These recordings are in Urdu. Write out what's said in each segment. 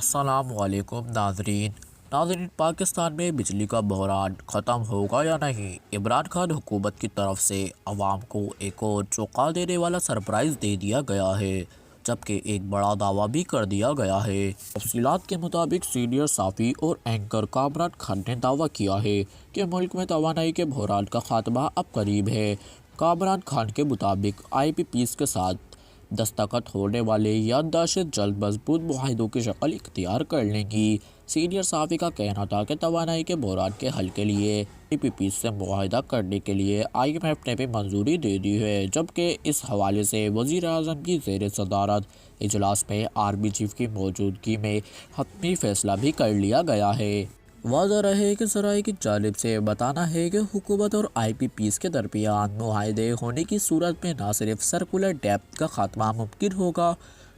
السلام علیکم ناظرین پاکستان میں بجلی کا بحران ختم ہوگا یا نہیں؟ عمران خان حکومت کی طرف سے عوام کو ایک اور چونکا دینے والا سرپرائز دے دیا گیا ہے، جبکہ ایک بڑا دعویٰ بھی کر دیا گیا ہے۔ تفصیلات کے مطابق سینئر صحافی اور اینکر کامران خان نے دعویٰ کیا ہے کہ ملک میں توانائی کے بحران کا خاتمہ اب قریب ہے۔ کامران خان کے مطابق IPPs کے ساتھ دستخط ہونے والے یادداشتیں جلد مضبوط معاہدوں کی شکل اختیار کر لیں گی۔ سینئر صحافی کا کہنا تھا کہ توانائی کے بحران کے حل کے لیے IPPs سے معاہدہ کرنے کے لیے IMF نے بھی منظوری دے دی ہے، جبکہ اس حوالے سے وزیر اعظم کی زیر صدارت اجلاس میں آرمی چیف کی موجودگی میں حتمی فیصلہ بھی کر لیا گیا ہے۔ واضح رہے کہ ذرائع کی جانب سے بتانا ہے کہ حکومت اور IPPs کے درمیان معاہدے ہونے کی صورت میں نہ صرف سرکولر ڈیپتھ کا خاتمہ ممکن ہوگا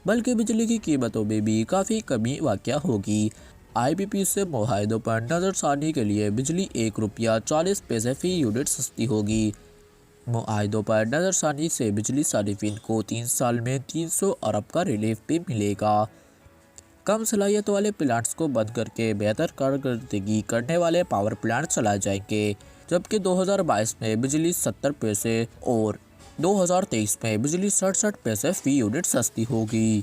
بلکہ بجلی کی قیمتوں میں بھی کافی کمی واقع ہوگی۔ IPPs سے معاہدوں پر نظر ثانی کے لیے بجلی 1 روپیہ 40 پیسے فی یونٹ سستی ہوگی۔ معاہدوں پر نظر ثانی سے بجلی صارفین کو 3 سال میں 300 ارب کا ریلیف بھی ملے گا۔ کم صلاحیت والے پلانٹس کو بند کر کے بہتر کارکردگی کرنے والے پاور پلانٹ چلائے جائیں گے، جبکہ 2022 میں بجلی 70 پیسے اور 2023 میں بجلی 67 پیسے فی یونٹ سستی ہوگی۔